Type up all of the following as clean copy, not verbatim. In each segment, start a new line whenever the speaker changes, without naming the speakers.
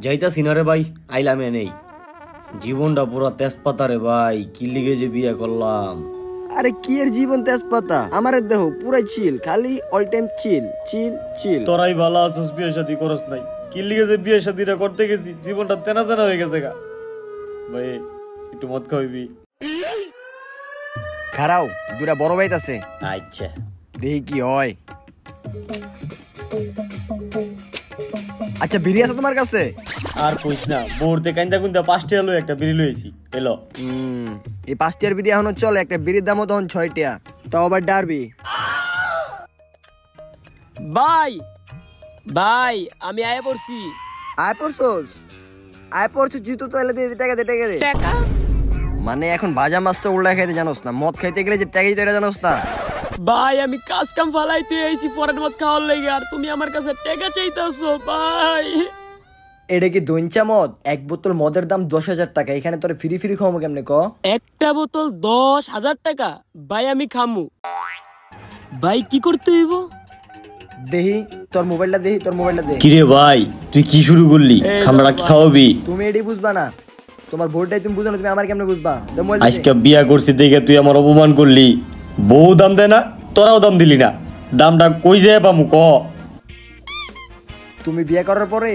যাইতাছি না রে ভাই, আইলাম এনেই। জীবনটা পুরো তেজপাতা রে ভাই, কি লিগে যে বিয়ে করলাম।
আরে কি এর জীবন তেজপাতা, আমার দেহ পুরাই চিল, খালি অল টাইম চিল চিল চিল।
তোরাই ভালো আছিস, বিয়ে শাদী করস নাই, কি লিগে যে বিয়ে শাদীটা করতে গেছি জীবনটা তেনা তেনা হয়ে গেছে গা। ভাই একটু মদ খাওয়াবি?
খারাও দুটা বড় ভাই আছে,
আচ্ছা
দেখি কি হয়। আচ্ছা বিড়ি আছে তোমার কাছে?
আর কইস না, বোরতে কাইন্দা কুন্দা 5 টাকা লই একটা বিড়ি লইছি এলো।
এই 5 টাকার বিড়ি এখনো চলে, একটা বিড়ির দামও তখন 6 টাকা, তাও আবার ডারবি।
ভাই ভাই আমি আয়া পড়ছি।
আয় পড়ছস? আয় পড়ছস জুতো তাহলে দে, টাকা দে টাকা দে।
টাকা
মানে এখন ভাজা মাছটা উল্টা খাইতে জানোস না, মদ খাইতে গেলে যে টাকা দিতে এটা জানোস না?
ভাই আমি কাজ কাম ফালাইতে আইছি পরের মত খাওয়ার লাগি, আর তুমি আমার কাছে টাকা চাইতাছো ভাই।
এটা কি দইঞ্চা মদ? এক বোতল মদের দাম 10,000 টাকা, এখানে তোরে ফ্রি ফ্রি খাওয়াবো কেমনে ক?
একটা বোতল 10,000 টাকা? ভাই আমি খামু। ভাই কি করতে হইব?
দেহি তোর মোবাইলটা, দেহি তোর মোবাইলটা দে।
কি রে ভাই তুই কি শুরু করলি? খামড়া কি খাওয়াবি?
তুমি এটাই বুঝবা না, তোমার ভোটটাই তুমি বুঝো না, তুমি আমার কেমনে বুঝবা? দে মোবাইল।
আজকে বিয়া করছি দেখে তুই আমার অপমান করলি। বউ দাম দেয় না, তোরাও দাম দিলি না, দামটা কই যায় পামু ক?
তুমি বিয়ে করার পরে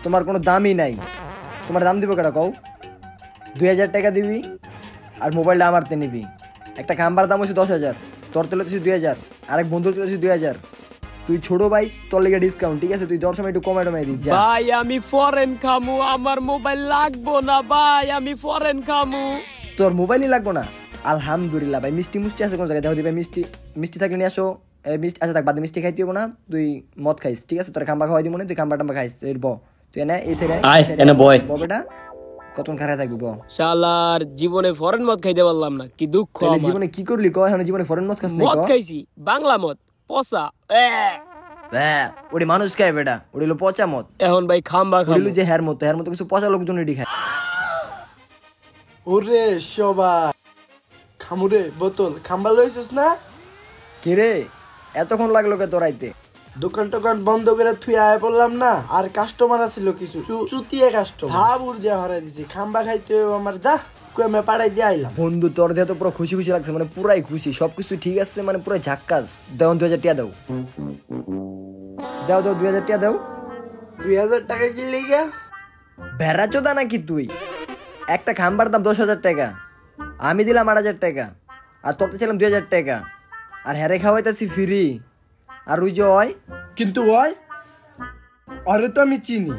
তোমার কোনো দামই নাই, তোমার দাম দিব কেটা কও? 2,000 টাকা দিবি আর মোবাইলটা আমার তে নিবি। একটা খাম্বার দাম হচ্ছে 10,000, তোর তেলে তুই 2,000, আরেক বন্ধুর তেলে 2,000। তুই ছোট ভাই, তোর লেগে ডিসকাউন্ট, ঠিক আছে? তুই দর সময় একটু কমাই টমাই দিস।
ভাই আমি ফরেন খামু, আমার মোবাইল লাগবো না ভাই, আমি ফরেন খামু।
তোর মোবাইলই লাগবো না? আলহামদুলিল্লাহ ভাই। মিষ্টি মুষ্টি আছে কোন জায়গায় দেখো দিবে? মিষ্টি মিষ্টি থাকলে নিয়ে আসো। মিষ্টি আচ্ছা থাক, বাদ মিষ্টি খাইতে হবো না, তুই মদ খাইস, ঠিক আছে? তোর খাম্বা খাওয়াই দিব না, তুই খাম্বা টাম্বা খাইস। এর ব তুই এনে এই সাইডে
আয় এনে বয়।
বেটা কতক্ষণ খারাপ থাকবি ব?
শালার জীবনে ফরেন মদ খাইতে পারলাম না, কি দুঃখ
তাহলে
আমার।
জীবনে কি করলি ক? এখন জীবনে ফরেন মদ খাস নাই
মদ
ক?
খাইছি বাংলা মদ, পচা।
হ্যাঁ ওটি মানুষ খায় বেটা, ওটি হলো পচা মদ।
এখন ভাই খাম্বা
ওটি
খামু।
হলো যে হের মতো কিছু পচা লোকজন এটি খায়।
ওরে সবাই খামুরে বোতল খাম্বা লইছিস না?
কে রে এতক্ষণ লাগলো কে তোর আইতে?
দোকান টোকান বন্ধ করে থুই আয় পড়লাম না, আর কাস্টমার আছিল কিছু চুতিয়ে কাস্টমার, ভাব উর্জা হরাই দিছি। খাম্বা খাইতে আমার যা কমে পাড়াই দিয়ে আইলাম।
বন্ধু তোর দেহ তো পুরো খুশি খুশি লাগছে, মানে পুরাই খুশি, সবকিছু ঠিক আছে, মানে পুরো ঝাক্কাস। দেও 2,000 টাকা দাও, দাও দাও 2,000 টাকা দাও।
2,000 টাকা কি লিগা?
ভেড়া চোদা নাকি তুই? একটা খাম্বার দাম 10,000 টাকা, আমি দিলাম 8,000 টাকা, আর তোর তো ছিলাম 2,000 টাকা, আর হ্যারে খাওয়াইতেছি ফ্রি। আর ওই যে হয়
কিন্তু ওই আরে তো আমি চিনি।